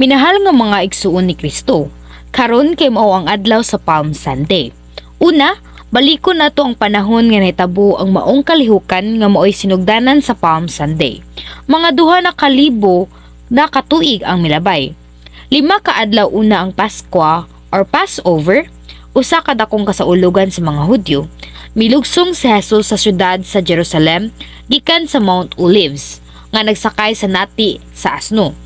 Minahal nga mga igsuon ni Kristo, karon kay mao ang adlaw sa Palm Sunday. Una, balikon nato ang panahon nga nahitabo ang maong kalihukan nga maoy sinugdanan sa Palm Sunday. Mga 2,000 na katuig ang milabay. 5 ka adlaw una ang Paskwa or Passover, usa ka dakong kasaulugan sa mga Hudyo. Milugsong si Jesus sa syudad sa Jerusalem gikan sa Mount Olives nga nagsakay sa nati sa asno.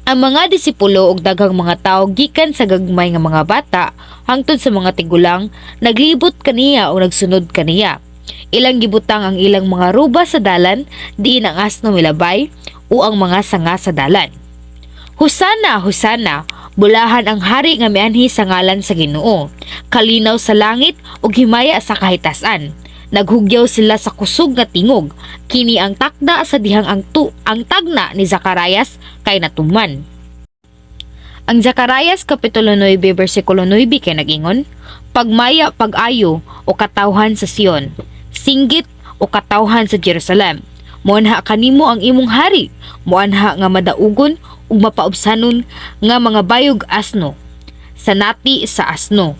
Ang mga disipulo ug daghang mga tawo gikan sa gagmay nga mga bata hangtod sa mga tigulang naglibot kaniya o nagsunod kaniya. Ilang gibutang ang ilang mga ruba sa dalan diin ang asno milabay o ang mga sanga sa dalan. Hosana, Hosana, bulahan ang hari nga mianhi sa ngalan sa Ginoo. Kalinaw sa langit ug himaya sa kahitasan. Naghugyaw sila sa kusog nga tingog. Kini ang takda sa dihang ang tagna ni Zacarias kay natuman. Ang Zacarias kapitulo 9 bersikulo 9 kay nagingon, pagmaya pag-ayo o katawhan sa Sion, singgit o katawhan sa Jerusalem. Muanha kanimo ang imong hari, muanha nga madaugon ug mapaubsanon nga mga bayog asno, sa nati sa asno.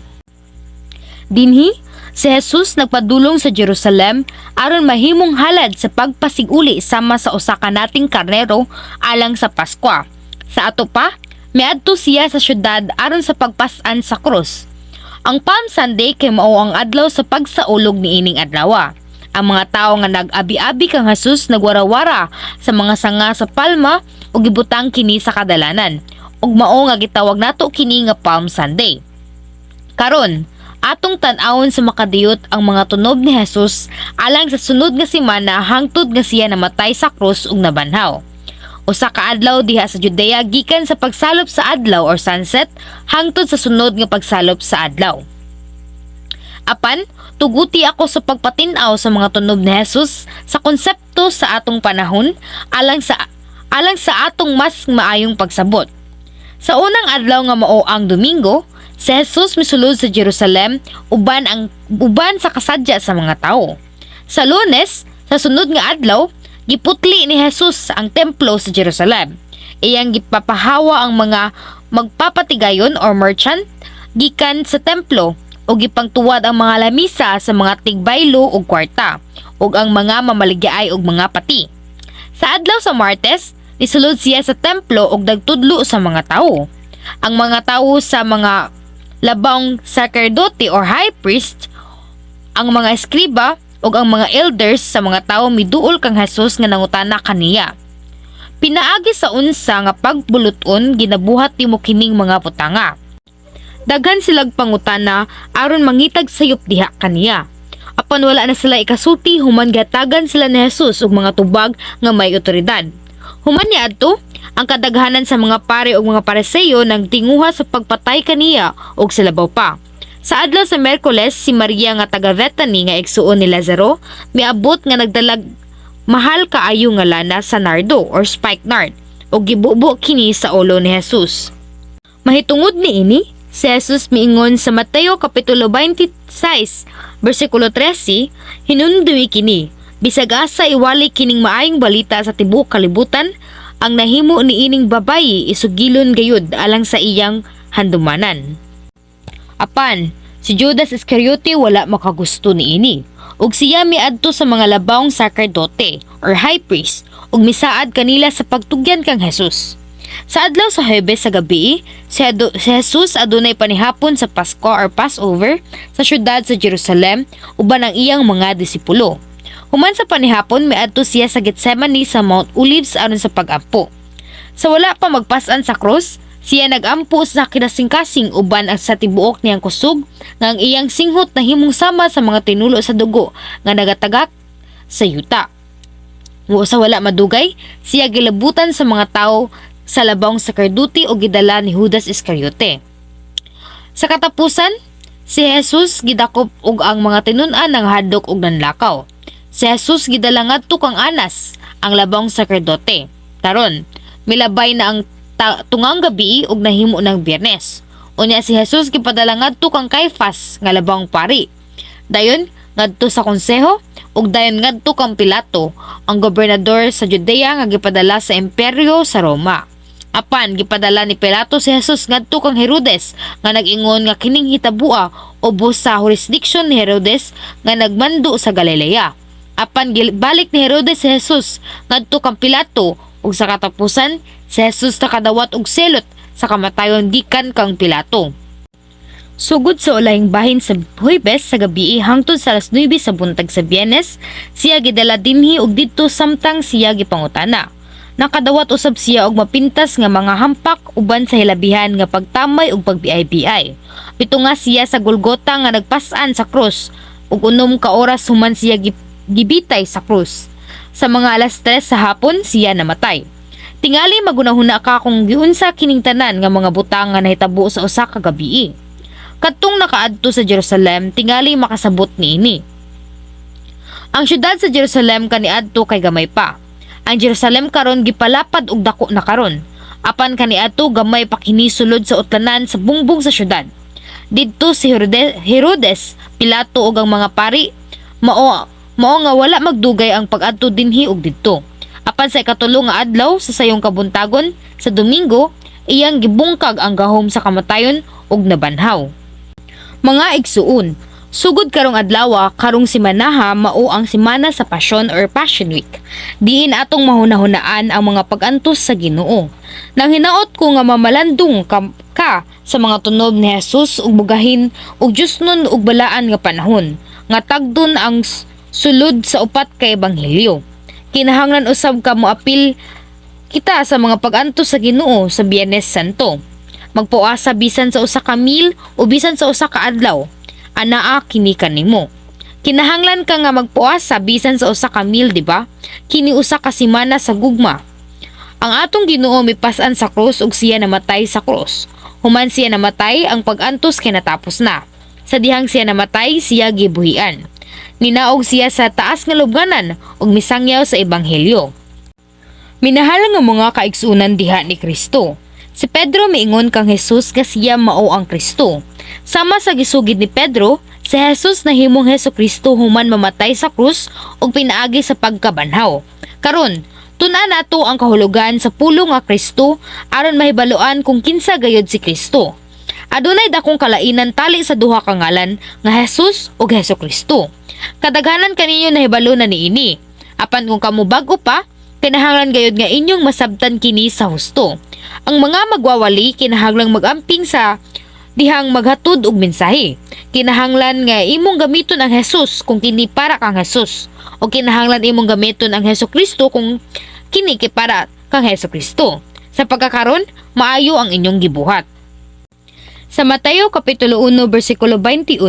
Dinhi si Jesus nagpadulong sa Jerusalem aron mahimong halad sa pagpasiguli sama sa usa ka nating karnero alang sa Paskwa. Sa ato pa, miadto siya sa syudad aron sa pagpas-an sa krus. Ang Palm Sunday kay mao ang adlaw sa pagsaulog niining adlaw. Ang mga tawo nga nag-abi-abi kang Jesus nagwarawara sa mga sanga sa palma ug gibutang kini sa kadalanan. Ug mao nga gitawag nato kini nga Palm Sunday. Karon, atong tan-awon sa makadiyot ang mga tunob ni Jesus alang sa sunod nga semana hangtod nga siya namatay sa krus ug nabanhaw. Usa ka adlaw diha sa Judea gikan sa pagsalop sa adlaw or sunset hangtod sa sunod nga pagsalop sa adlaw. Apan, tuguti ako sa pagpatin-aw sa mga tunob ni Jesus sa konsepto sa atong panahon alang sa atong mas maayong pagsabot. Sa unang adlaw nga mao ang Domingo, si Jesus misulod sa Jerusalem uban sa kasadya sa mga tawo. Sa Lunes, sa sunod nga adlaw, giputli ni Jesus ang templo sa Jerusalem. Iyang gipapahawa ang mga magpapatigayon or merchant gikan sa templo o gipangtuwad ang mga lamisa sa mga tigbaylo ug kwarta ug ang mga mamaligyaay ug mga pati. Sa adlaw sa Martes, nisulod siya sa templo ug nagtudlo sa mga tawo. Ang mga tawo sa mga labang sacerdote or high priest, ang mga eskriba ug ang mga elders sa mga tawo miduol kang Jesus nga nangutana kaniya. Pinaagi sa unsa nga pagbuluton ginabuhat nimo kining mga putanga. Daghan silang pangutana aron mangitag sayop diha kaniya. Apan wala na sila ikasuti human gatagan sila ni Jesus og mga tubag nga may otoridad. Human niadto, ang kadaghanan sa mga pare ug mga Pariseo nagtinguha sa pagpatay kaniya ug silabaw pa. Sa adlaw sa Miyerkules, si Maria nga taga Bethany nga igsuon ni Lazaro miabot nga nagdalag mahal kaayo nga lana sa nardo or spikenard ug gibubo kini sa ulo ni Jesus. Mahitungod niini, si Jesus miingon sa Mateo kapitulo 26 bersikulo 13, hinunduy kini, bisag asa iwali kining maayong balita sa tibuok kalibutan, ang nahimo niining babayi isugilon gayud alang sa iyang handumanan. Apan, si Judas Iscariote wala makagusto niini, ug siya miadto sa mga labawng sacerdote or high priest ug misaad kanila sa pagtugyan kang Jesus. Sa adlaw sa Huwebes sa gabi, si Jesus adunay panihapon sa Pasko or Passover sa syudad sa Jerusalem uban ang iyang mga disipulo. Human sa panihapon, miadto siya sa Getsemani sa Mount Olives aron sa pag-ampo. Sa wala pa magpasan sa krus, siya nagampo sa kinasingkasing uban ang sa tibuok niyang kusog nga ang iyang singhot na himong sama sa mga tinulo sa dugo nga nagatagak sa yuta. Sa wala madugay, siya gilabutan sa mga tawo sa labawng sacerdote o gidala ni Judas Iscariote. Sa katapusan, si Jesus gidakop og ang mga tinun-an ng hadlok ug nanlakaw. Si Jesus gidala ngadto kang Anas, ang labawng sacerdote. Karon, milabay na ang tungang gabi ug nahimo ng Biyernes. Unya si Jesus gipadala ngadto kang Caifás nga labawng pari. Dayon ngadto sa konseho ug dayon ngadto kang Pilato, ang gobernador sa Judea nga gipadala sa imperyo sa Roma. Apan gipadala ni Pilato si Jesus ngadto kang Herodes nga nag-ingon nga kining hitabua ubos sa jurisdiction ni Herodes nga nagmando sa Galilea. Apan balik ni Herodes si Jesus ngadto kang Pilato ug sa katapusan si Jesus nakadawat og selot sa kamatayon gikan kang Pilato. Sugod sa ulayng bahin sa Huwebes sa gabi hangtod sa alas 9 sa buntag sa Biyernes, siya gidala dinhi og didto samtang siya gipangutana. Nakadawat usab siya og mapintas nga mga hampak uban sa hilabihan nga pagtamay ug pagbiay-biay. Pito nga siya sa Golgota nga nagpas-an sa krus ug 6 ka oras human siya gibitay sa krus. Sa mga alas 3 sa hapon siya namatay. Tingali magunahuna ka kung giunsa kining tanan nga mga butang nga nahitabo sa usa ka gabi. Kadtong nakaadto sa Jerusalem, tingali makasabot niini. Ang syudad sa Jerusalem kaniadto kay gamay pa. Ang Jerusalem karon gipalapad og dako na karon. Apan kaniadto gamay pa kini sulod sa utlanan sa bungbong sa syudad. Didto si Herodes, Pilato ug ang mga pari mao nga wala magdugay ang pag-adto dinhi ug didto. Apan sa ikatulo nga adlaw sa sayong kabuntagon sa Domingo, iyang gibungkag ang gahom sa kamatayon ug nabanhaw. Mga igsuon, sugod karong adlaw karong simanaha mao ang semana sa Passion or Passion Week. Diin atong mahunahunaan ang mga pag-antos sa Ginoo. Nang hinaot ko nga mamalandong ka sa mga tunob ni Jesus ug bugahin ug Diosnon ug balaan nga panahon nga tagdon ang sulod sa upat ka ebanghelyo. Kinahanglan usab ka moapil kita sa mga pag-antos sa Ginoo sa Biyernes Santo. Magpuasa bisan sa usa ka mil o bisan sa usa ka adlaw. Anaa kini kanimo. Kinahanglan ka nga magpuasa bisan sa usa ka mil, di ba? Kini usa ka semana sa gugma. Ang atong Ginoo mipas-an sa krus ug siya namatay sa krus. Human siya namatay, ang pag-antos kay natapos na. Sa dihang siya namatay, siya gibuhian. Ninaog siya sa taas nga lubnganan ug misangyaw sa ebanghelyo. Minahal nga mga kaigsunan diha ni Kristo. Si Pedro miingon kang Jesus nga siya mao ang Kristo. Sama sa gisugid ni Pedro, si Jesus nahimong Hesukristo human mamatay sa krus ug pinaagi sa pagkabanhaw. Karon, tun-an nato ang kahulugan sa pulo nga Kristo aron mahibaluan kung kinsa gayud si Kristo. Adunay dakong kalainan tali sa duha ka ngalan nga Jesus ug Hesukristo. Kadaghanan kaninyo nahibalo na niini. Apan kung kamo bag-o pa, kinahanglan gayud nga inyong masabtan kini sa husto. Ang mga magwawali kinahanglang magamping sa dihang maghatod og mensahe. Kinahanglan nga imong gamiton ang Jesus kung kini para kang Jesus, o kinahanglan imong gamiton ang Hesukristo kung kini kay para kang Hesukristo. Sa pagkakaron, maayo ang inyong gibuhat. Sa Mateo kapitulo 1 bersikulo 21,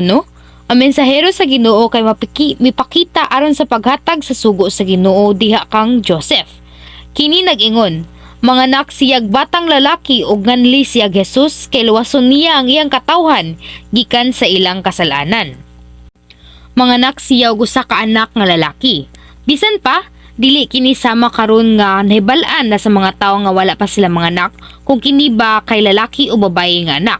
ang mensahero sa Ginoo kay mipakita aron sa paghatag sa sugo sa Ginoo diha kang Joseph. Kini nag-ingon, manganak siyag batang lalaki ug nganli siyag Jesus kay luwason niya ang iyang katawhan gikan sa ilang kasalanan. Manganak siya og usa ka anak nga lalaki. Bisan pa, dili kini sama karon nga nahibalaan na sa mga tawo nga wala pa sila mga anak kung kini ba kay lalaki o babaye nga anak.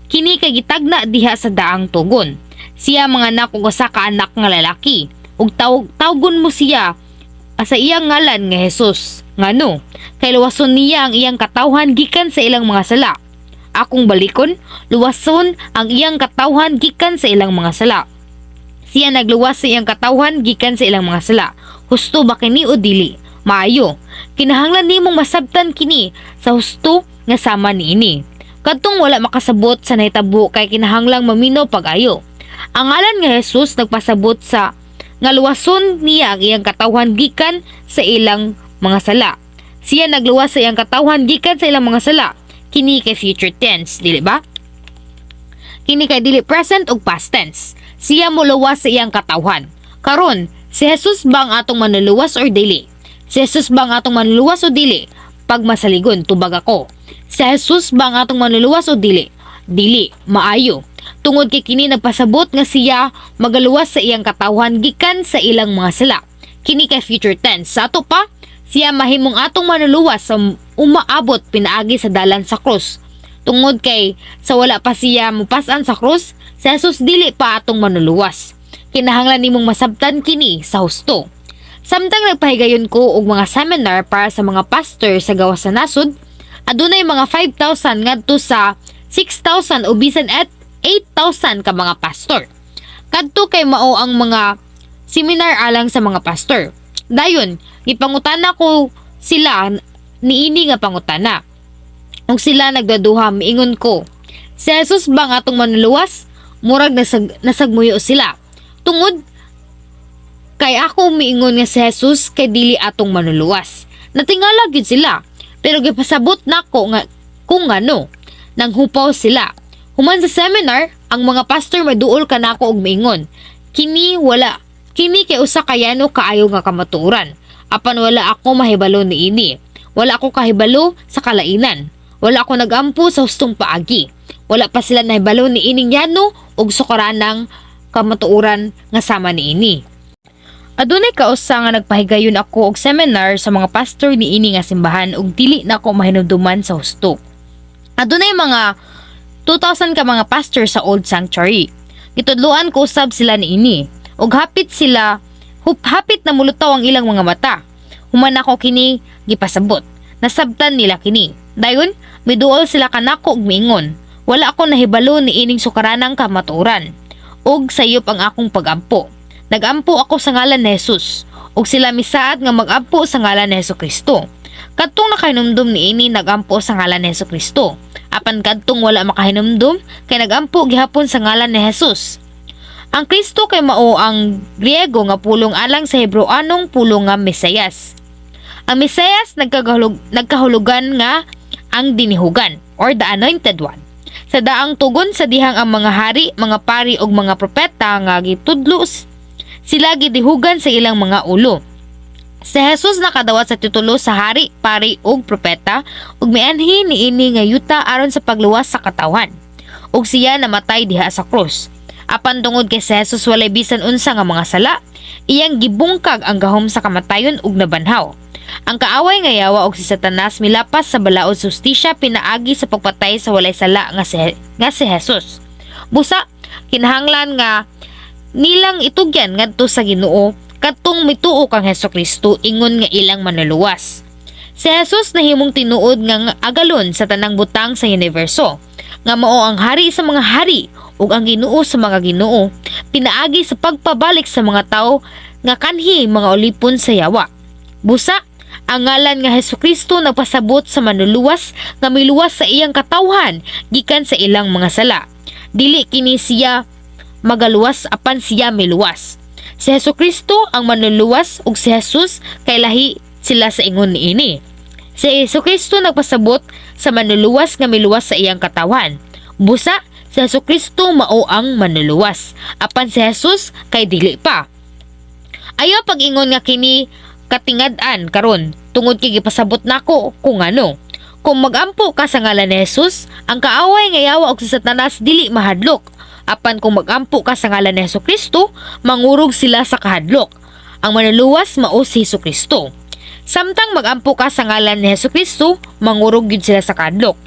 Kini kay gitagna diha sa daang tugon. Siya manganak og usa ka anak nga lalaki ug tawgon mo siya sa iyang ngalan nga Jesus. Ngano? Kay luwason niya ang iyang katawhan gikan sa ilang mga sala. Akong balikon, luwason ang iyang katawhan gikan sa ilang mga sala. Siya nagluwas sa iyang katawhan gikan sa ilang mga sala. Husto ba kini o dili? Maayo. Kinahanglan nimong masabtan kini sa husto nga sama niini. Kadtong wala makasabot sa nahitabo kay kinahanglang maminaw pag-ayo. Ang ngalan nga Jesus nagpasabot sa nga luwason niya ang iyang katawhan gikan sa ilang mga sala. Siya nagluwas sa iyang katawhan gikan sa ilang mga sala. Kini kay future tense, dili ba? Kini kay dili present ug past tense. Siya muluwas sa iyang katawhan. Karon, si Jesus ba ang atong manuluwas or dili? Si Jesus ba ang atong manuluwas o dili? Pag masaligon, tubag ako. Si Jesus ba ang atong manuluwas o dili? Dili, maayo. Tungod kay kini nagpasabot nga siya magaluwas sa iyang katawhan gikan sa ilang mga sala. Kini kay future tense. Sa ato pa, siya mahimong atong manuluwas sa umaabot pinaagi sa dalan sa krus. Tungod kay sa wala pa siya mupas-an sa krus, si Jesus dili pa atong manuluwas. Kinahanglan nimong masabtan kini sa husto. Samtang nagpahigayon ko og mga seminar para sa mga pastor sa gawas sa nasod, Adunay mga 5,000 ngadto sa 6,000 o bisan at 8,000 ka mga pastor. Kadto kay mao ang mga seminar alang sa mga pastor. Dayon, gipangutana ko sila niini nga pangutana. Ug sila nagdaduha, miingon ko, si Jesus ba nga atong manuluwas? Murag nasagmuyo sila. Tungod kay ako miingon nga si Jesus kay dili atong manuluwas. Natingala gyud sila, pero gipasabot nako nga kung ano, nang hupaw sila. Human sa seminar, ang mga pastor maduol kanako og miingon, kini kay usa kayano kaayo nga kamatuoran. Apan wala ako mahibalo niini. Wala ako kahibalo sa kalainan. Wala ako nagampo sa hustong paagi. Wala pa sila nahibalo niining yano og sukaranang kamatuoran nga sama niini. Adunay kausa nga nagpahigayon ako og seminar sa mga pastor niini nga simbahan ug dili na ako mahinumduman sa husto. Adunay mga 2,000 ka mga pastor sa Old Sanctuary. Gitudloan ko usab sila niini ug hapit na mulutaw ang ilang mga mata. Human ako kini gipasabot. Nasabtan nila kini. Dayon, miduol sila kanako og miingon, wala ako nahibalo niining sukaranang kamatuoran. Ug sayop ang akong pagampo. Nagampo ako sa ngalan ni Jesus, ug sila misaad nga magampo sa ngalan ni Hesukristo. Kadtong nakahinumdum niini nagampo sa ngalan ni Hesukristo. Apan kadtong wala makahinumdum kay nagampo gihapon sa ngalan ni Jesus. Ang Kristo kay mao ang Griego nga pulong alang sa Hebrewanong pulong nga Mesiyas. Ang Mesiyas nagkahulugan nga ang dinihugan or the anointed one. Sa daang tugon sa dihang ang mga hari, mga pari ug mga propeta nga gitudlo sila gidihugan sa ilang mga ulo. Si Jesus nakadawat sa titulo sa hari, pari ug propeta ug mianhi niini nga yuta aron sa pagluwas sa katawan. Ug siya namatay diha sa krus. Apan tungod kay si Jesus walay bisan unsa nga mga sala, iyang gibungkag ang gahom sa kamatayon ug nabanhaw. Ang kaaway nga yawa og si Satanas milapas sa balaod sa hustisya pinaagi sa pagpatay sa walay sala nga si Jesus. Busa kinahanglan nga nilang itugyan ngadto sa Ginoo kadtong mituo kang Hesukristo ingon nga ilang manluluwas. Si Jesus nahimong tinuod nga agalon sa tanang butang sa universo, nga mao ang hari sa mga hari ug ang Ginoo sa mga Ginoo, pinaagi sa pagpabalik sa mga tawo nga kanhi mga ulipon sa yawa. Busa ang ngalan nga Hesukristo nagpasabot sa manluluwas nga miluwas sa iyang katawhan gikan sa ilang mga sala. Dili kini siya magaluwas apan siya miluwas. Si Hesukristo ang manluluwas ug si Jesus kay lahi sila sa ingon niini. Si Hesukristo nagpasabot sa manluluwas nga miluwas sa iyang katawan. Busa si Hesukristo mao ang manluluwas apan si Jesus kay dili pa. Ayaw pag-ingon nga kini katingad-an karon tungod kay gipasabot nako kung ano. Kung magampo ka sa ngalan ni Jesus, ang kaaway nga yawa og si Satanas dili mahadlok. Apan kung magampo ka sa ngalan ni Hesukristo, mangurog sila sa kahadlok. Ang manluluwas mao si Hesukristo. Samtang magampo ka sa ngalan ni Hesukristo, mangurog gyud sila sa kahadlok.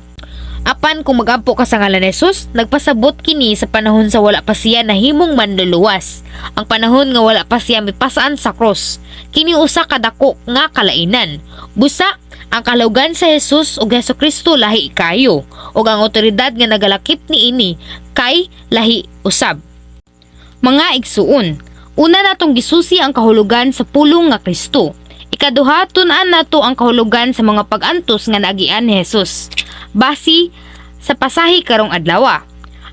Apan kung magampo ka sa ngalan ni Jesus, nagpasabot kini sa panahon sa wala pa siya nahimong manluluwas. Ang panahon nga wala pa siya mipasaan sa cross. Kini usa ka dako nga kalainan. Busa ang kalugan sa Jesus ug Hesukristo lahi kayo, ug ang otoridad nga nagalakip niini kay lahi usab. Mga igsuon, una natong gisusi ang kahulugan sa pulong nga Kristo. Ikaduha, tun-an nato ang kahulugan sa mga pag-antos nga naagian ni Jesus. Basi sa pasahi karong adlaw.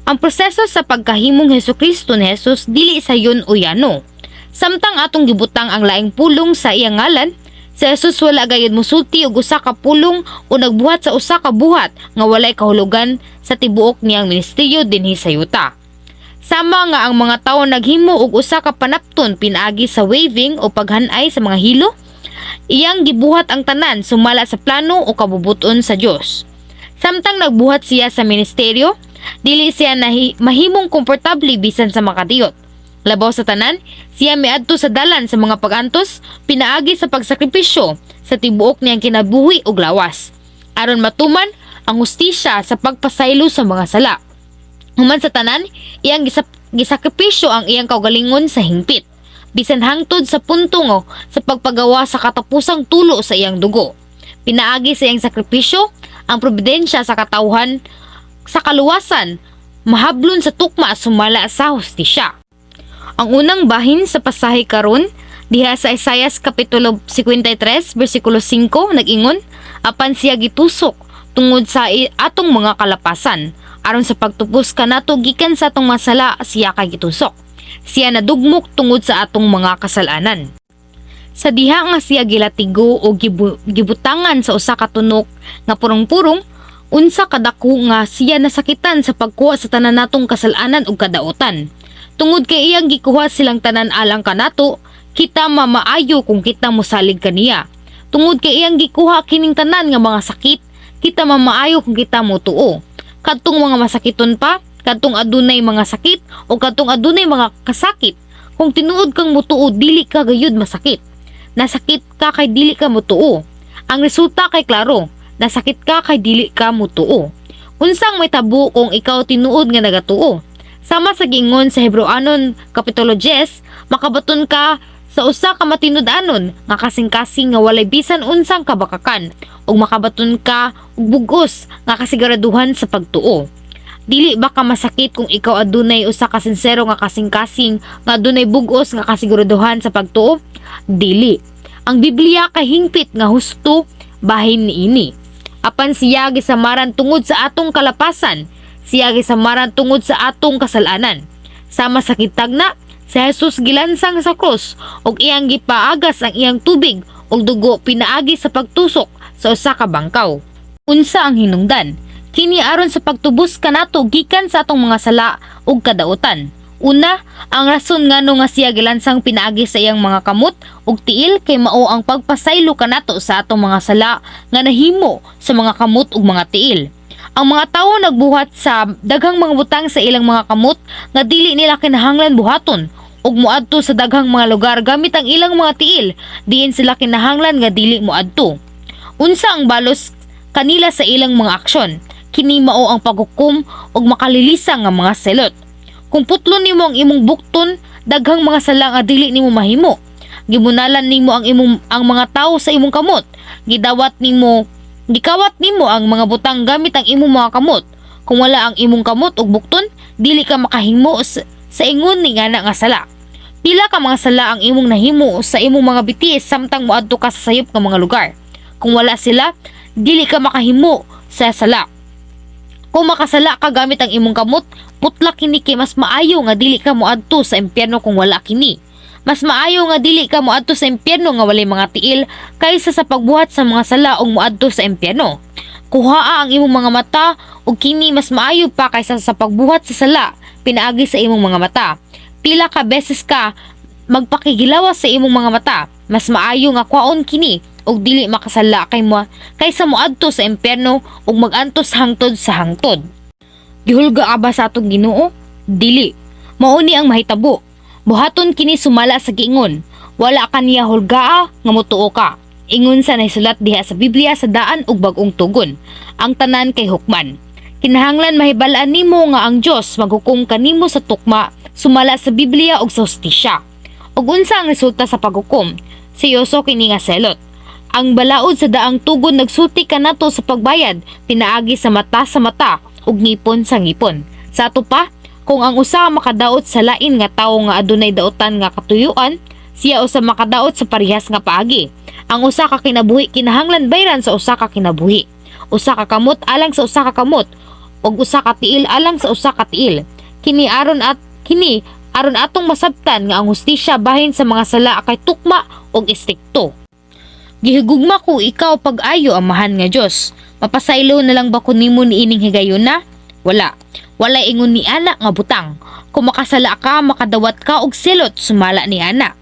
Ang proseso sa pagkahimong Hesukristo ni Jesus dili sayon uyano. Samtang atong gibutang ang laing pulong sa iyang ngalan, si Jesus wala gayud musulti og usa ka pulong o nagbuhat sa usa ka buhat nga walay kahulugan sa tibuok niyang ministeryo dinhi sa yuta. Sama nga ang mga tawo naghimo og usa ka panapton pinaagi sa waving o paghanay sa mga hilo, iyang gibuhat ang tanan sumala sa plano o kabubuton sa Dios. Samtang nagbuhat siya sa ministeryo, dili siya mahimong komportable bisan sa makadiyot. Labaw sa tanan, siya miadto sa dalan sa mga pagantos, pinaagi sa pagsakripisyo sa tibuok niyang kinabuhi og lawas, aron matuman ang hustisya sa pagpasaylo sa mga sala. Human sa tanan, iyang gisakripisyo ang iyang kaugalingon sa hingpit, bisan hangtod sa punto sa pagpagawa sa katapusang tulo sa iyang dugo. Pinaagi sa iyang sakripisyo ang probidensya sa katawhan sa kaluwasan mahablon sa tukma sumala sa hustisya. Ang unang bahin sa pasahe karon diha sa Isaias kapitulo 53 bersikulo 5 nag-ingon, apan siya gitusok tungod sa atong mga kalapasan, aron sa pagtupos kanato gikan sa atong masala siya kay gitusok. Siya nadugmok tungod sa atong mga kasalanan. Sa diha nga siya gilatigo o gibutangan sa usa ka tunok nga purong-purong, unsa kadako nga siya nasakitan sa pagkuha sa tanan natong kasalanan ug kadaotan. Tungod kay iyang gikuha silang tanan alang kanato, kita mamaayo kung kita mosalig kaniya. Tungod kay iyang gikuha kining tanan nga mga sakit, kita mamaayo kung kita motuo. Kadtong mga masakiton pa, kadtong adunay mga sakit o kadtong adunay mga kasakit, kung tinuod kang motuo dili ka gayud masakit. Nasakit ka kay dili ka motuo. Ang resulta kay klaro, nasakit ka kay dili ka motuo. Unsang may tabo kung ikaw tinuod nga nagatuo? Sama sa gingon sa Hebreanon kapitulo 10, makabaton ka sa usa ka matinud-anon nga kasing-kasing nga walay bisan unsang kabakakan, ug makabaton ka og bugos nga kasiguraduhan sa pagtuo. Dili ba ka masakit kung ikaw adunay usa ka sinsero nga kasing-kasing nga adunay bugos nga kasiguraduhan sa pagtuo? Dili. Ang Biblia kay hingpit nga husto bahin niini. Apan siya gisamaran tungod sa atong kalapasan, siya gisamaran tungod sa atong kasalanan. Sama sa kitagna, si Jesus gilansang sa krus ug iyang gipaagas ang iyang tubig ug dugo pinaagi sa pagtusok sa usa ka bangkaw. Unsa ang hinungdan? Kini aron sa pagtubos kanato gikan sa atong mga sala ug kadaotan. Una, ang rason ngano nga siya gilansang pinaagi sa iyang mga kamot ug tiil kay mao ang pagpasaylo kanato sa atong mga sala nga nahimo sa mga kamot ug mga tiil. Ang mga tawo nagbuhat sa daghang mga butang sa ilang mga kamot nga dili nila kinahanglan buhaton ug moadto sa daghang mga lugar gamit ang ilang mga tiil diin sila kinahanglan nga dili moadto. Unsa ang balos kanila sa ilang mga aksyon? Kini mao ang paghukom ug makalilisa nga mga selot. Kung putlon nimo ang imong bukton, daghang mga sala nga dili nimo mahimo. Gimunalan nimo ang mga tawo sa imong kamot. Gikawat nimo ang mga butang gamit ang imong mga kamot. Kung wala ang imong kamot ug bukton, dili ka makahimo sa ingon ni ngana nga sala. Pila ka mga sala ang imong nahimo sa imong mga bitiis samtang moadto ka sa sayop nga mga lugar. Kung wala sila, dili ka makahimo sa sala. Kung makasala ka gamit ang imong kamot, putla kini kay mas maayo nga dili ka moadto sa impyerno kung wala kini. Mas maayo nga dili ka moadto sa impyerno nga walay mga tiil kaysa sa pagbuhat sa mga sala ug moadto sa impyerno. Kuhaa ang imong mga mata ug kini mas maayo pa kaysa sa pagbuhat sa sala pinaagi sa imong mga mata. Pila ka beses ka magpakigilawas sa imong mga mata, mas maayo nga kwaon kini ug dili makasala kaysa moadto sa impyerno ug magantos hangtod sa hangtod. Gihulga ka ba sa atong Ginoo? Dili. Mao ni ang mahitabo. Buhaton kini sumala sa giingon, wala ka niya hulgaa nga motuo ka. Ingon sa nahisulat diha sa Biblia sa daan ug bag-ong tugon, ang tanan kay hukman. Kinahanglan mahibalaan nimo nga ang Dios maghukom kanimo sa tukma sumala sa Biblia ug sa hustisya. Ug unsa ang resulta sa paghukom? Seryoso kini nga selot. Ang balaod sa daang tugon nagsulti kanato sa pagbayad, pinaagi sa mata ug ngipon sa ngipon. Sa ato pa, kung ang usa makadaot sa lain nga tawo nga adunay daotan nga katuyuan, siya usa makadaot sa parehas nga paagi. Ang usa ka kinabuhi kinahanglan bayran sa usa ka kinabuhi. Usa ka kamot alang sa usa ka kamot ug usa ka tiil alang sa usa ka tiil. Kini aron atong masabtan nga ang hustisya bahin sa mga sala kay tukma ug istrikto. Gihigugma ko ikaw pag-ayo amahan nga Dios. Mapasaylo na lang ba ko nimo niining higayon na? Wala. Wala ingon ni ana nga butang. Kung makasala ka, makadawat ka og silot sumala ni ana.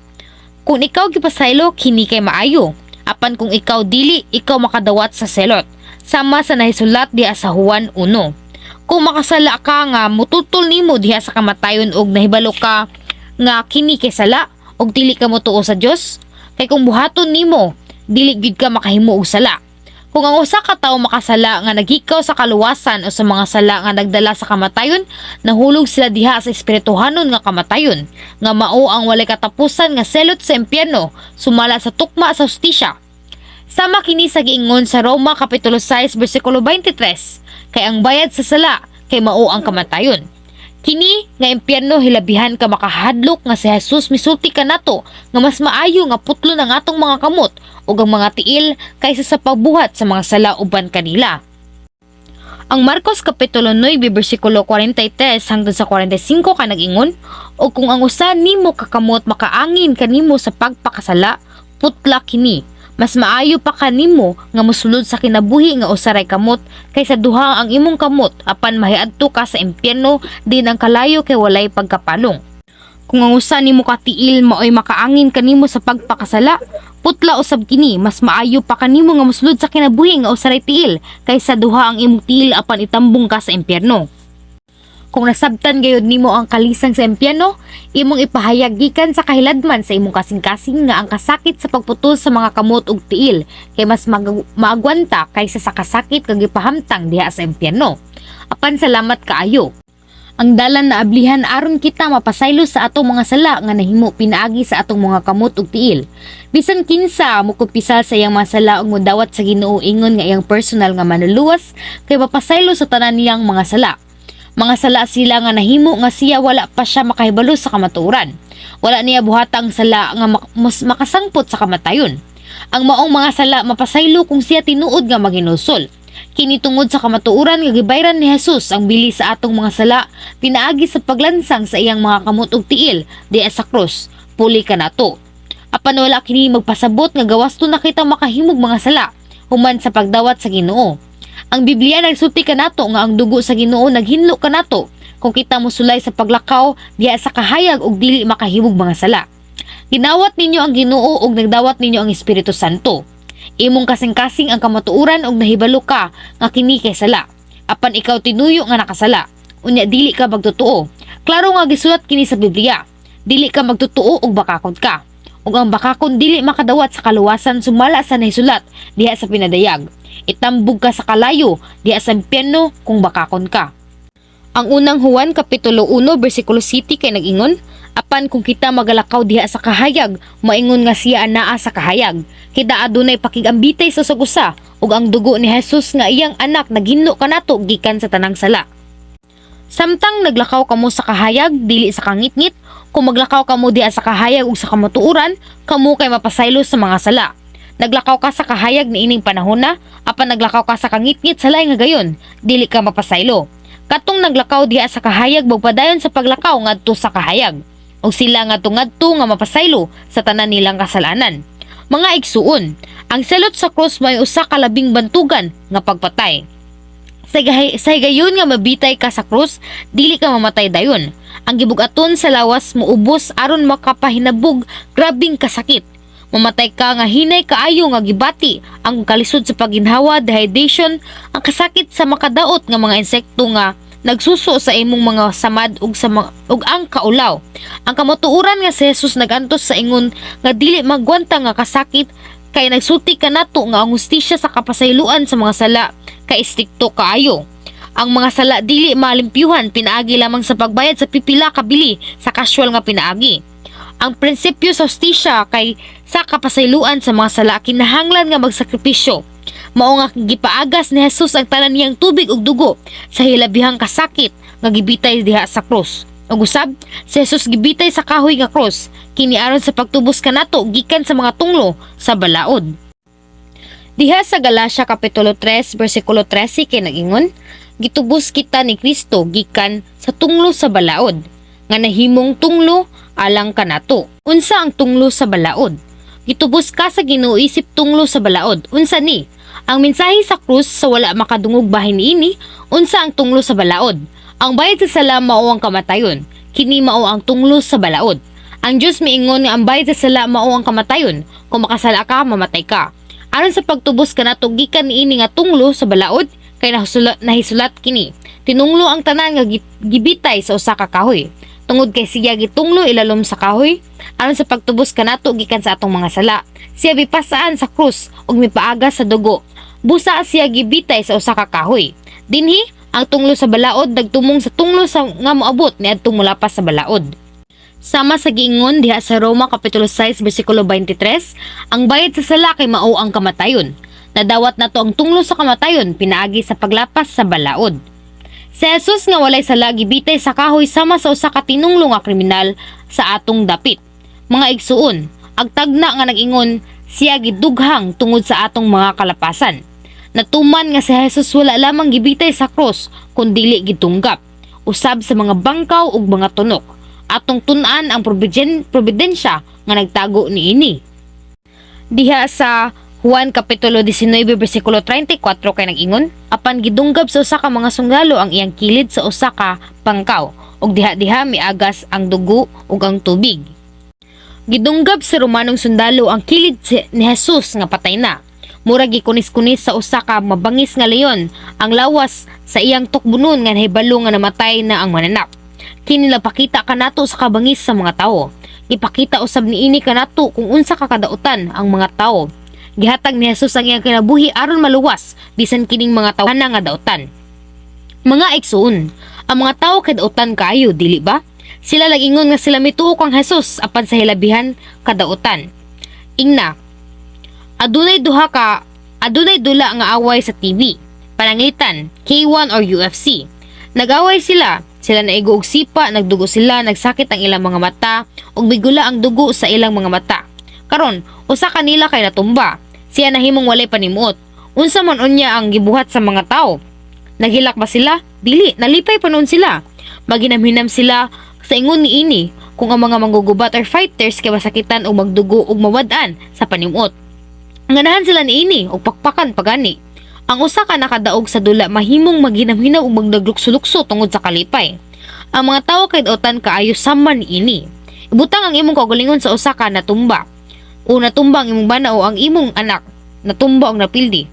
Kung ikaw gipasaylo, kini kay maayo. Apan kung ikaw dili, ikaw makadawat sa selot. Sama sa nahisulat diha sa Juan 1. Kung makasala ka nga mututol nimo diha sa kamatayon og nahibalo ka nga kini kay sala og dili ka motuo sa Dios, kay kung buhaton nimo, dili gid ka makahimo og sala. Kung ang usa ka tawo makasala nga naghikaw sa kaluwasan o sa mga sala nga nagdala sa kamatayon, nahulog sila diha sa espirituhanon nga kamatayon, nga mao ang walay katapusan nga selot sa impyerno, sumala sa tukma sa hustisya. Sama kini sa giingon sa Roma Kapitulo 6 versikulo 23, kay ang bayad sa sala kay mao ang kamatayon. Kini nga impyerno hilabihan ka makahadlok nga si Jesus misulti kanato nga mas maayo nga putlo ng atong mga kamot ug ang mga tiil kaysa sa pagbuhat sa mga sala uban kanila. Ang Marcos Kapitulo 9 versikulo 43 hangtod sa 45 ka nag-ingon, o kung ang usa nimo kakamot makaangin kanimo sa pagpakasala, putla kini. Mas maayo pa kanimo nga mosulod sa kinabuhi nga usaray kamot kaysa duha ang imong kamot apan mahiadto ka sa impyerno din ang kalayo kay walay pagkapalong. Kung ang usa nimo katiil maoy makaangin kanimo sa pagpakasala, putla usab kini. Mas maayo pa kanimo nga mosulod sa kinabuhi nga usaray tiil kaysa duha ang imong tiil apan itambong ka sa impyerno. Kung nasabtan gayud nimo ang kalisang sa impyerno, imong ipahayag gikan sa kahiladman sa imong kasing-kasing nga ang kasakit sa pagputol sa mga kamot ug tiil kay mas maagwanta kaysa sa kasakit kag gipahamtang diha sa impyerno. Apan salamat kaayo. Ang dalan na ablihan aron kita mapasaylo sa atong mga sala nga nahimo pinaagi sa atong mga kamot ug tiil. Bisan kinsa mo kumpisal sa iyang mga sala ug modawat sa Ginoo ingon nga iyang personal nga manluluwas kay mapasaylo sa tanan niyang mga sala. Mga sala sila nga nahimo nga siya wala pa siya makahibalo sa kamatuoran. Wala niya buhatang sala nga makasangpot sa kamatayon. Ang maong mga sala mapasaylo kung siya tinuod nga maghinusol. Kini tungod sa kamatuoran nga gibayran ni Jesus ang bili sa atong mga sala pinaagi sa paglansang sa iyang mga kamot ug tiil diha sa krus. Puli kanato. Apan wala kini magpasabot nga gawas to na kita makahimog mga sala human sa pagdawat sa Ginoo. Ang Biblia nagsulti kanato nga ang dugo sa Ginoo naghinlo kanato kung kita mosulay sa paglakaw diha sa kahayag ug dili makahimog mga sala. Ginawat ninyo ang Ginoo ug nagdawat ninyo ang Espiritu Santo. Imong kasing-kasing ang kamatuoran ug nahibalo ka nga kini kay sala. Apan ikaw tinuyo nga nakasala, unya dili ka magtotoo. Klaro nga gisulat kini sa Biblia. Dili ka magtotoo ug bakakon ka. Ug ang bakakon dili makadawat sa kaluwasan sumala sa nahisulat diha sa pinadayag. Itambog ka sa kalayo diha sa impyerno kung bakakon ka. Ang unang Juan Kapitulo 1 versikulo 7 kay nag-ingon, apan kung kita magalakaw diha sa kahayag, maingon nga siya anaa sa kahayag. Kita adunay pakigambitay sa sagusa ug ang dugo ni Jesus nga iyang anak naghinlo kanato gikan sa tanang sala. Samtang naglakaw kamo sa kahayag dili sa kangitngit, kung maglakaw kamo diha sa kahayag ug sa kamatuoran, kamo kay mapasaylo sa mga sala. Naglakaw ka sa kahayag ni ining panahon na, apan naglakaw ka sa kangitngit sa laing nga gayon, dili ka mapasaylo. Katong naglakaw diha sa kahayag magpadayon sa paglakaw ngadto sa kahayag, ug sila ngadto nga mapasaylo sa tanan nilang kasalanan. Mga igsuon, ang selot sa cross may usa ka labing bantugan nga pagpatay. Sa higayon nga mabitay ka sa krus, dili ka mamatay dayon. Ang gibugaton sa lawas muubos aron makapahinabog grabing kasakit. Mamatay ka nga hinay kaayo nga gibati ang kalisod sa pagginhawa, dehydration, ang kasakit sa makadaot nga mga insekto nga nagsuso sa imong mga samad ug ang kaulaw. Ang kamatuoran nga si Jesus nagantos sa ingon nga dili magwanta nga kasakit kay nagsulti kanato nga ang hustisya sa kapasayloan sa mga sala kay istrikto kaayo. Ang mga sala dili malimpyuhan pinaagi lamang sa pagbayad sa pipila ka bili sa casual nga pinaagi. Ang prinsipyo sa hustisya kay sa kapasayloan sa mga sala kinahanglan nga magsakripisyo. Mao nga gipaagas ni Jesus ang tanan niyang tubig ug dugo sa hilabihang kasakit nga gibitay diha sa krus. Ug usab, si Jesus gibitay sa kahoy nga krus kini aron sa pagtubos kanato gikan sa mga tunglo sa balaod. Diha sa Galacia Kapitulo 3 versikulo 13 kay nag-ingon, gitubos kita ni Kristo gikan sa tunglo sa balaod nga nahimong tunglo alang kanato. Unsa ang tunglo sa balaod? Gitubos ka sa Ginoo isip tunglo sa balaod. Unsa ni? Ang mensahe sa krus sa wala makadungog bahin ini, unsa ang tunglo sa balaod? Ang bayad sa sala mao ang kamatayon. Kini mao ang tunglo sa balaod. Ang Dios miingon nga ang bayad sa sala mao ang kamatayon. Kung makasala ka, mamatay ka. Aron sa pagtubos kanato gikan niini nga tunglo sa balaod kay nahisulat kini. Tinunglo ang tanan nga gibitay sa usa ka kahoy. Tungod kay siya gitunglo ilalom sa kahoy, aron sa pagtubos kanato gikan sa atong mga sala. Siya bipasaan sa krus ug mipaagas sa dugo. Busa siya gibitay sa usa ka kahoy. Dinhi ang tunglo sa balaod nagtumong sa tunglo sa nga moabot niadtong molapas sa balaod. Sama sa giingon diha sa Roma Kapitulo 6 versikulo 23, ang bayad sa sala kay mao ang kamatayon. Nadawat nato ang tunglo sa kamatayon pinaagi sa paglapas sa balaod. Si Jesus nga walay sala gibitay sa kahoy sama sa usa ka tinunglo nga kriminal sa atong dapit. Mga igsuon, agtagna nga nag-ingon siya gidughang tungod sa atong mga kalapasan. Natuman nga si Jesus wala lamang gibitay sa cross kundi gitunggap usab sa mga bangkaw ug mga tunok. Atong tun-an ang probidensya nga nagtago niini. Diha sa Juan Kapitulo 19 versikulo 34 kay nag-ingon, apan gidunggab sa usa ka mga sunggalo ang iyang kilid sa usa ka bangkaw ug diha-diha miagas ang dugo ug ang tubig. Gidunggab sa Romanong sundalo ang kilid ni Jesus nga patay na. Murag gikunis-kunis sa usa ka mabangis nga leon ang lawas sa iyang tukbunon nga nahibalo nga namatay na ang mananap. Kini pakita kanato sa kabangis sa mga tawo. Ipakita usab niini kanato kung unsa ka kadautan ang mga tawo. Gihatag ni Jesus ang iyang kinabuhi aron maluwas bisan kining mga tawhana nga dautan. Mga igsoon, ang mga tawo kadautan kaayo dili ba? Sila lagingon nga sila mituo kang Jesus apan sa hilabihan kadautan. Ingna, adunay dula nga away sa TV. Pananglitan, K1 or UFC. Nag-away sila naigo og sipa, nagdugo sila, nagsakit ang ilang mga mata, ug bigula ang dugo sa ilang mga mata. Karon, usa kanila kay natumba. Siya nahimong walay panimuot. Unsa man unya ang gibuhat sa mga tao? Naghilak ba sila? Dili, nalipay pa noon sila. Maginamhinam sila sa ingon niini kung ang mga manggugubat or fighters kay masakitan o magdugo ug mawad-an sa panimuot. Nganahan sila niini og pakpakan pagani. Ang usa ka nakadaog sa dula mahimong maginamhinaw ug magnaglukso-lukso tungod sa kalipay. Ang mga tawo kay dautan kaayo saman niini. Ibutang ang imong kaugalingon sa usa ka natumba. O natumba ang imong bana o ang imong anak, natumba og napildi.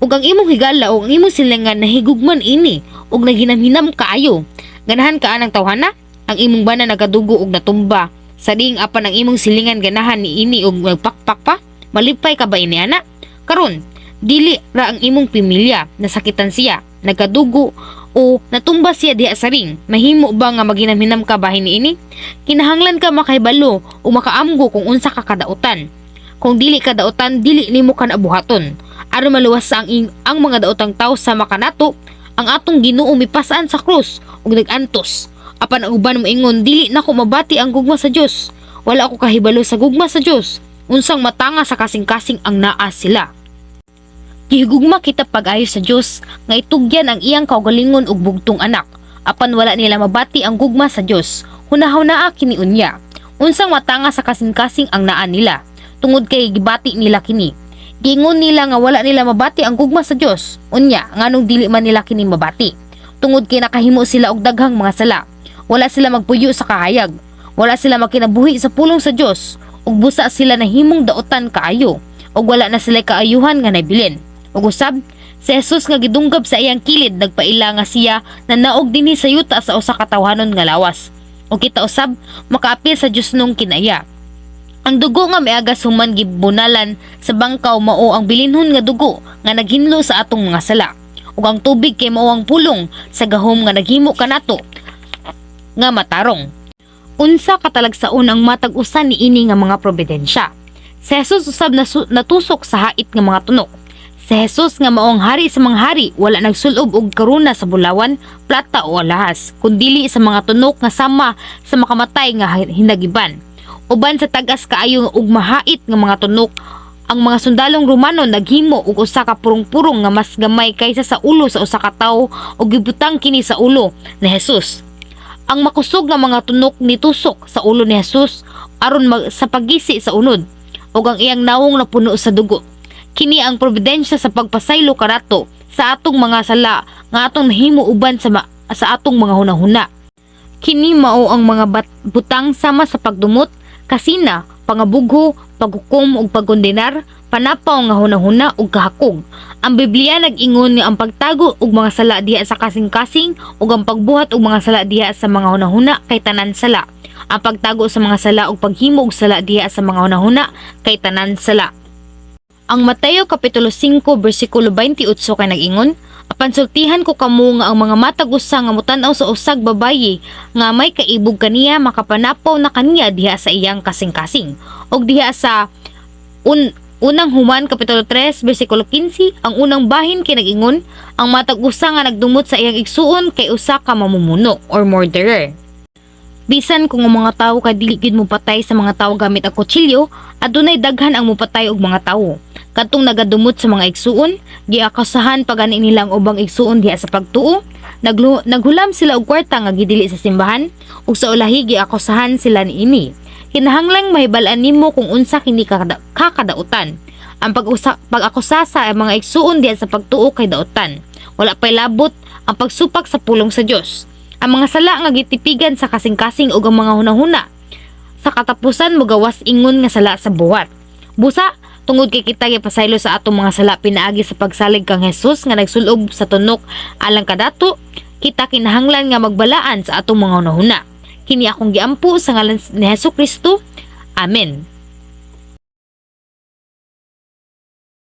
Ug ang imong higala o ang imong silingan nahigugman ini ug naginamhinam kaayo. Ganahan ka anang tawhana? Ang imong bana nagadugo og natumba. Sa ding apan ang imong silingan ganahan niini og magpakpak pa? Malipay ka ba ini ana? Karon, dili ra ang imong pamilya nasakitan siya, nagadugo o natumba siya diha sa ring. Mahimo ba nga maginamhinam ka bahin niini? Kinahanglan ka makahibalo o makaamgo kung unsa ka kadautan. Kung dili ka dautan, dili nimo ka nabuhaton. Aron maluwas ang mga daotang tawo sa makanato, ang atong Ginoo mipasaan sa krus ug nag-antos. Apan ang uban moingon, dili nako mabati ang gugma sa Dios. Wala ako kahibalo sa gugma sa Dios. Unsang matanga sa kasing-kasing ang naa sila. Gihigugma kita pag-ayo sa Dios nga itugyan ang iyang kaugalingon ug bugtong anak. Apan wala nila mabati ang gugma sa Dios. Hunahuna kini unya. Unsang matanga sa kasing-kasing ang naa nila. Tungod kay gibati nila kini. Giingon nila nga wala nila mabati ang gugma sa Dios. Unya, nganong dili man nila kini mabati. Tungod kay nakahimo sila og daghang mga sala. Wala sila magpuyo sa kahayag. Wala sila makinabuhi sa pulong sa Dios. Ug busa sila nahimong daotan kaayo. Ug wala na sila kaayuhan nga nabilin. Ug usab, si Jesus nga gidunggab sa iyang kilid nagpaila nga siya na naog dinhi sa yuta sa usa ka tawhanon nga lawas. Ug kita usab makaapil sa Dios nung kinaya. Ang dugo nga miagas human gibunalan sa bangkaw mao ang bilinhon nga dugo nga naghinlo sa atong mga sala. Ug ang tubig kay mao ang pulong sa gahom nga naghimo kanato nga matarong. Unsa katalagsaon ang matag usa niini nga mga probidensya. Si Jesus usab natusok sa hait nga mga tunok. Si Jesus nga maong hari sa mga hari, wala nagsulob og karuna sa bulawan, plata o alahas, kundili sa mga tunok nga sama sa makamatay nga hinagiban. Uban sa tagas kaayo og mahait nga mga tunok, ang mga sundalong Romano naghimo og usa ka purong-purong nga mas gamay kaysa sa ulo sa usa ka tawo ug gibutang kini sa ulo ni Jesus. Ang makusog nga mga tunok nitusok sa ulo ni Jesus aron sa pagisi sa unod ug ang iyang nawong napuno sa dugo. Kini ang probidensya sa pagpasaylo karato sa atong mga sala nga atong nahimo uban sa atong mga hunahuna. Kini mao ang mga butang sama sa pagdumot, kasina, pangabugho, paghukom ug pagkondenar, panapaw nga hunahuna ug kahakog. Ang Biblia nag-ingon nga ang pagtago og mga sala diha sa kasing-kasing ug ang pagbuhat og mga sala diha sa mga hunahuna kay tanan sala. Ang pagtago sa mga sala ug paghimo og sala diha sa mga hunahuna kay tanan sala. Ang Mateo Kapitulo 5 versikulo 28 kay nag-ingon, Apan sultihan ko kamo nga ang mga matag usa nga mutan-aw sa usag babayi nga may kaibog kaniya makapanapaw na kaniya diha sa iyang kasing-kasing. Og diha sa unang Human Kapitulo 3 versikulo 15, ang unang bahin kay nag-ingon, ang matag usa nga nagdumot sa iyang igsuon kay usa ka mamumuno or murderer. Bisan kung ang mga tawo kay dili gid mo patay sa mga tawo gamit ang kutsilyo, adunay daghan ang mupatay og mga tawo. Kadtong nagadumot sa mga igsuon, giakasahan pagani nila ang ubang igsuon diha sa pagtuo, naghulam sila og kwarta nga gidili sa simbahan, ug sa ulahi giakasahan sila niini. Kinahanglang mahibal-an nimo kung unsa kini kakadautan. Ang pag-akusa sa mga igsuon diha sa pagtuo kay dautan. Wala pay labot ang pagsupak sa pulong sa Dios. Ang mga sala nga gitipigan sa kasing-kasing ug ang mga hunahuna sa katapusan mogawas ingon nga sala sa buhat. Busa tungod kay kita gipasaylo sa atong mga sala pinaagi sa pagsalig kang Hesus nga nagsulob sa tunok alang kadato, kita kinahanglan nga magbalaan sa atong mga hunahuna. Kini akong giampo sa ngalan ni Hesukristo. Amen.